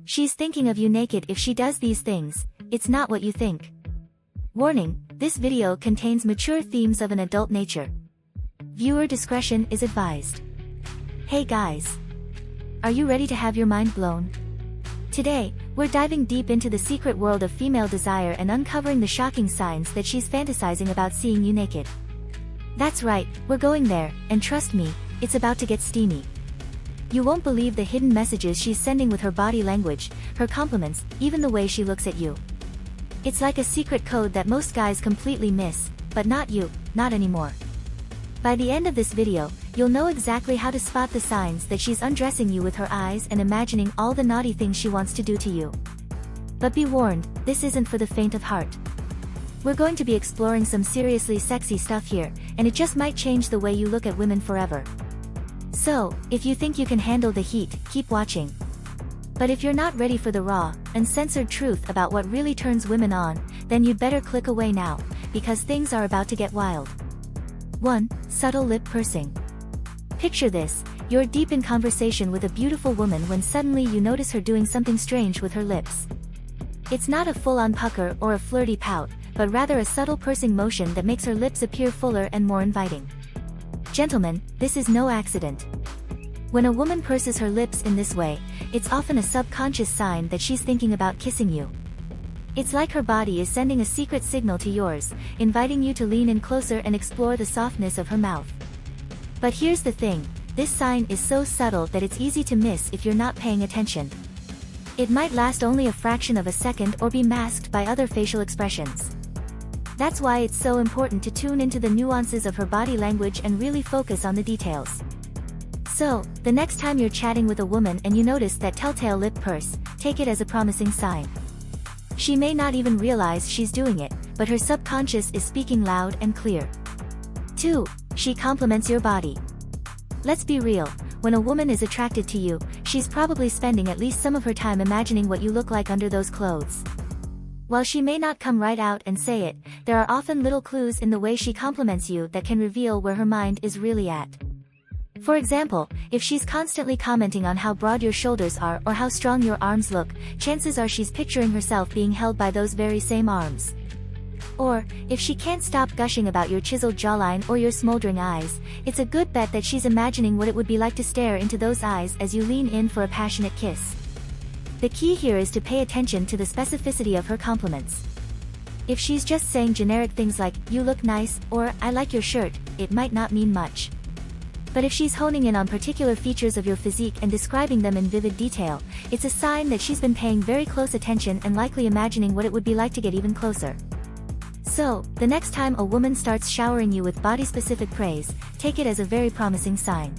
She's thinking of you naked if she does these things, it's not what you think. Warning, this video contains mature themes of an adult nature. Viewer discretion is advised. Hey guys! Are you ready to have your mind blown? Today, we're diving deep into the secret world of female desire and uncovering the shocking signs that she's fantasizing about seeing you naked. That's right, we're going there, and trust me, it's about to get steamy. You won't believe the hidden messages she's sending with her body language, her compliments, even the way she looks at you. It's like a secret code that most guys completely miss, but not you, not anymore. By the end of this video, you'll know exactly how to spot the signs that she's undressing you with her eyes and imagining all the naughty things she wants to do to you. But be warned, this isn't for the faint of heart. We're going to be exploring some seriously sexy stuff here, and it just might change the way you look at women forever. So, if you think you can handle the heat, keep watching. But if you're not ready for the raw, uncensored truth about what really turns women on, then you'd better click away now, because things are about to get wild. 1. Subtle lip pursing. Picture this, you're deep in conversation with a beautiful woman when suddenly you notice her doing something strange with her lips. It's not a full-on pucker or a flirty pout, but rather a subtle pursing motion that makes her lips appear fuller and more inviting. Gentlemen, this is no accident. When a woman purses her lips in this way, it's often a subconscious sign that she's thinking about kissing you. It's like her body is sending a secret signal to yours, inviting you to lean in closer and explore the softness of her mouth. But here's the thing, this sign is so subtle that it's easy to miss if you're not paying attention. It might last only a fraction of a second or be masked by other facial expressions. That's why it's so important to tune into the nuances of her body language and really focus on the details. So, the next time you're chatting with a woman and you notice that telltale lip purse, take it as a promising sign. She may not even realize she's doing it, but her subconscious is speaking loud and clear. 2. She compliments your body. Let's be real, when a woman is attracted to you, she's probably spending at least some of her time imagining what you look like under those clothes. While she may not come right out and say it, there are often little clues in the way she compliments you that can reveal where her mind is really at. For example, if she's constantly commenting on how broad your shoulders are or how strong your arms look, chances are she's picturing herself being held by those very same arms. Or, if she can't stop gushing about your chiseled jawline or your smoldering eyes, it's a good bet that she's imagining what it would be like to stare into those eyes as you lean in for a passionate kiss. The key here is to pay attention to the specificity of her compliments. If she's just saying generic things like, "You look nice," or "I like your shirt," it might not mean much. But if she's honing in on particular features of your physique and describing them in vivid detail, it's a sign that she's been paying very close attention and likely imagining what it would be like to get even closer. So, the next time a woman starts showering you with body-specific praise, take it as a very promising sign.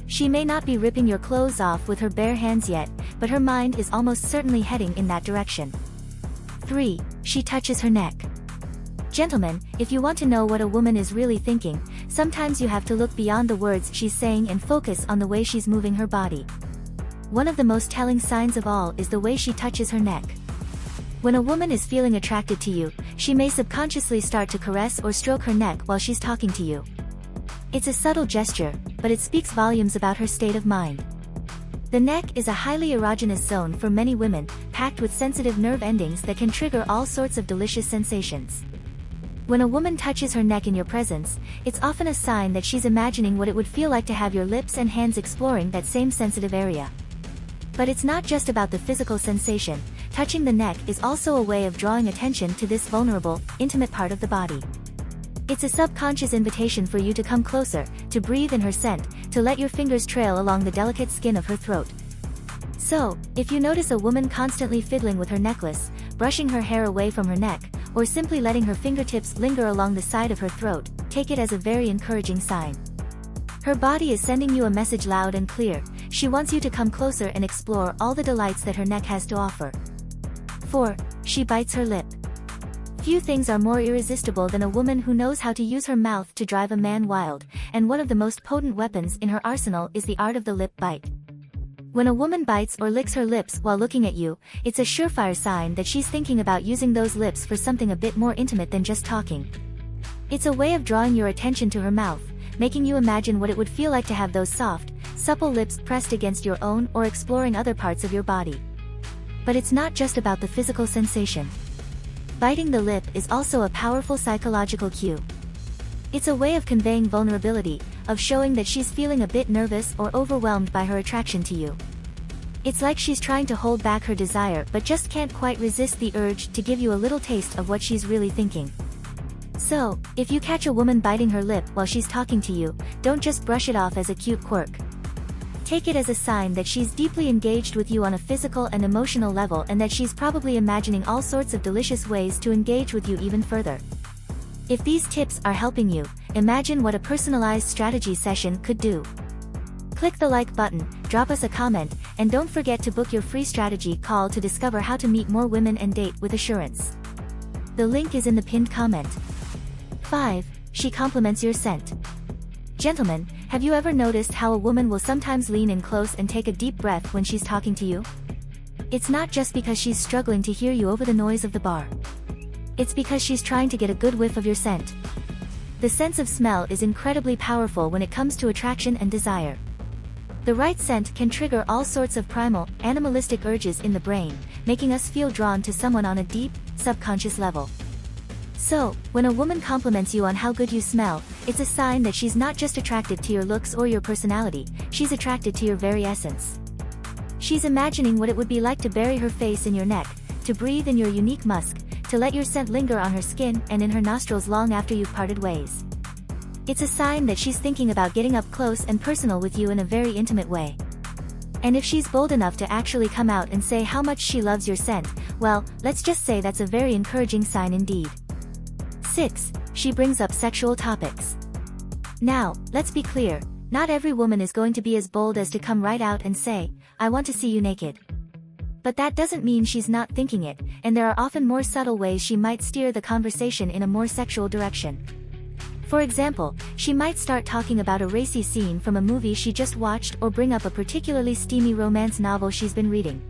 She may not be ripping your clothes off with her bare hands yet, but her mind is almost certainly heading in that direction. 3. She touches her neck. Gentlemen, if you want to know what a woman is really thinking, sometimes you have to look beyond the words she's saying and focus on the way she's moving her body. One of the most telling signs of all is the way she touches her neck. When a woman is feeling attracted to you, she may subconsciously start to caress or stroke her neck while she's talking to you. It's a subtle gesture, but it speaks volumes about her state of mind. The neck is a highly erogenous zone for many women, packed with sensitive nerve endings that can trigger all sorts of delicious sensations. When a woman touches her neck in your presence, it's often a sign that she's imagining what it would feel like to have your lips and hands exploring that same sensitive area. But it's not just about the physical sensation, touching the neck is also a way of drawing attention to this vulnerable, intimate part of the body. It's a subconscious invitation for you to come closer, to breathe in her scent, to let your fingers trail along the delicate skin of her throat. So, if you notice a woman constantly fiddling with her necklace, brushing her hair away from her neck, or simply letting her fingertips linger along the side of her throat, take it as a very encouraging sign. Her body is sending you a message loud and clear. She wants you to come closer and explore all the delights that her neck has to offer. 4. She bites her lip. Few things are more irresistible than a woman who knows how to use her mouth to drive a man wild, and one of the most potent weapons in her arsenal is the art of the lip bite. When a woman bites or licks her lips while looking at you, it's a surefire sign that she's thinking about using those lips for something a bit more intimate than just talking. It's a way of drawing your attention to her mouth, making you imagine what it would feel like to have those soft, supple lips pressed against your own or exploring other parts of your body. But it's not just about the physical sensation. Biting the lip is also a powerful psychological cue. It's a way of conveying vulnerability, of showing that she's feeling a bit nervous or overwhelmed by her attraction to you. It's like she's trying to hold back her desire but just can't quite resist the urge to give you a little taste of what she's really thinking. So, if you catch a woman biting her lip while she's talking to you, don't just brush it off as a cute quirk. Take it as a sign that she's deeply engaged with you on a physical and emotional level, and that she's probably imagining all sorts of delicious ways to engage with you even further. If these tips are helping you, imagine what a personalized strategy session could do. Click the like button, drop us a comment, and don't forget to book your free strategy call to discover how to meet more women and date with assurance. The link is in the pinned comment. 5. She compliments your scent. Gentlemen, have you ever noticed how a woman will sometimes lean in close and take a deep breath when she's talking to you? It's not just because she's struggling to hear you over the noise of the bar. It's because she's trying to get a good whiff of your scent. The sense of smell is incredibly powerful when it comes to attraction and desire. The right scent can trigger all sorts of primal, animalistic urges in the brain, making us feel drawn to someone on a deep, subconscious level. So, when a woman compliments you on how good you smell, it's a sign that she's not just attracted to your looks or your personality, she's attracted to your very essence. She's imagining what it would be like to bury her face in your neck, to breathe in your unique musk, to let your scent linger on her skin and in her nostrils long after you've parted ways. It's a sign that she's thinking about getting up close and personal with you in a very intimate way. And if she's bold enough to actually come out and say how much she loves your scent, well, let's just say that's a very encouraging sign indeed. 6. She brings up sexual topics. Now, let's be clear, not every woman is going to be as bold as to come right out and say, "I want to see you naked." But that doesn't mean she's not thinking it, and there are often more subtle ways she might steer the conversation in a more sexual direction. For example, she might start talking about a racy scene from a movie she just watched or bring up a particularly steamy romance novel she's been reading.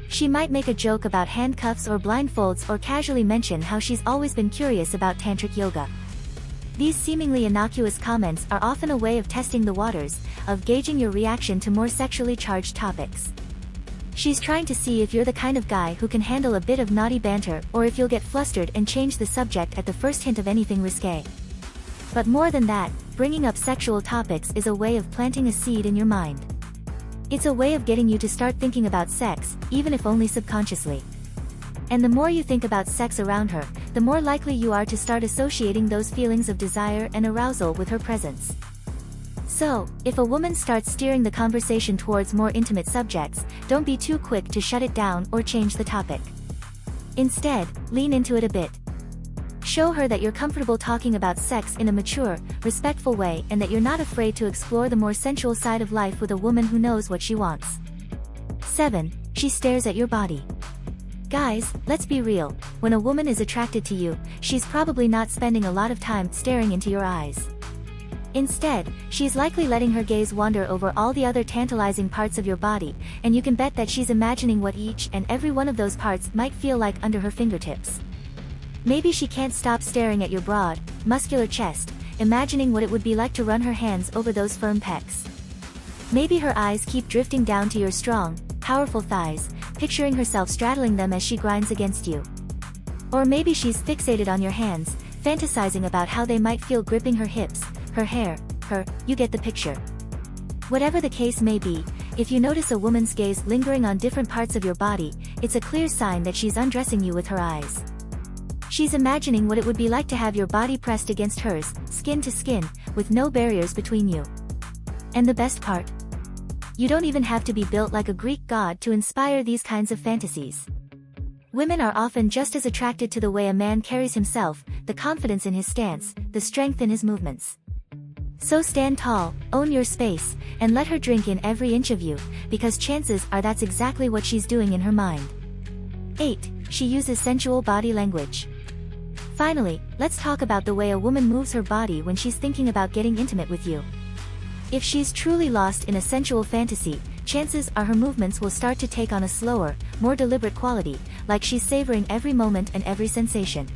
She might make a joke about handcuffs or blindfolds, or casually mention how she's always been curious about tantric yoga. These seemingly innocuous comments are often a way of testing the waters, of gauging your reaction to more sexually charged topics. She's trying to see if you're the kind of guy who can handle a bit of naughty banter, or if you'll get flustered and change the subject at the first hint of anything risque. But more than that, bringing up sexual topics is a way of planting a seed in your mind. It's a way of getting you to start thinking about sex, even if only subconsciously. And the more you think about sex around her, the more likely you are to start associating those feelings of desire and arousal with her presence. So, if a woman starts steering the conversation towards more intimate subjects, don't be too quick to shut it down or change the topic. Instead, lean into it a bit. Show her that you're comfortable talking about sex in a mature, respectful way, and that you're not afraid to explore the more sensual side of life with a woman who knows what she wants. 7. She stares at your body. Guys, let's be real, when a woman is attracted to you, she's probably not spending a lot of time staring into your eyes. Instead, she's likely letting her gaze wander over all the other tantalizing parts of your body, and you can bet that she's imagining what each and every one of those parts might feel like under her fingertips. Maybe she can't stop staring at your broad, muscular chest, imagining what it would be like to run her hands over those firm pecs. Maybe her eyes keep drifting down to your strong, powerful thighs, picturing herself straddling them as she grinds against you. Or maybe she's fixated on your hands, fantasizing about how they might feel gripping her hips, her hair, you get the picture. Whatever the case may be, if you notice a woman's gaze lingering on different parts of your body, it's a clear sign that she's undressing you with her eyes. She's imagining what it would be like to have your body pressed against hers, skin to skin, with no barriers between you. And the best part? You don't even have to be built like a Greek god to inspire these kinds of fantasies. Women are often just as attracted to the way a man carries himself, the confidence in his stance, the strength in his movements. So stand tall, own your space, and let her drink in every inch of you, because chances are that's exactly what she's doing in her mind. 8. She uses sensual body language. Finally, let's talk about the way a woman moves her body when she's thinking about getting intimate with you. If she's truly lost in a sensual fantasy, chances are her movements will start to take on a slower, more deliberate quality, like she's savoring every moment and every sensation.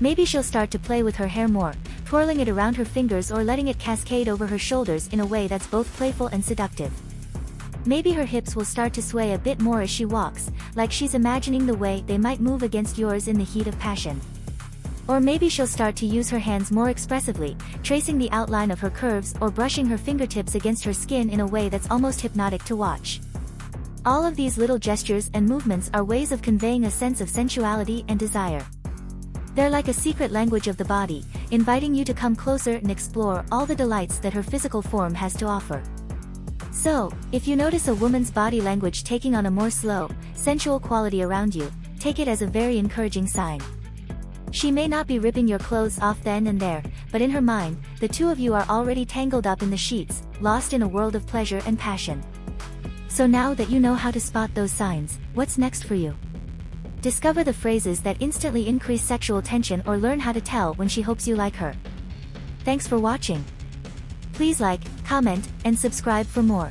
Maybe she'll start to play with her hair more, twirling it around her fingers or letting it cascade over her shoulders in a way that's both playful and seductive. Maybe her hips will start to sway a bit more as she walks, like she's imagining the way they might move against yours in the heat of passion. Or maybe she'll start to use her hands more expressively, tracing the outline of her curves or brushing her fingertips against her skin in a way that's almost hypnotic to watch. All of these little gestures and movements are ways of conveying a sense of sensuality and desire. They're like a secret language of the body, inviting you to come closer and explore all the delights that her physical form has to offer. So, if you notice a woman's body language taking on a more slow, sensual quality around you, take it as a very encouraging sign. She may not be ripping your clothes off then and there, but in her mind, the two of you are already tangled up in the sheets, lost in a world of pleasure and passion. So now that you know how to spot those signs, what's next for you? Discover the phrases that instantly increase sexual tension or learn how to tell when she hopes you like her. Thanks for watching. Please like, comment, and subscribe for more.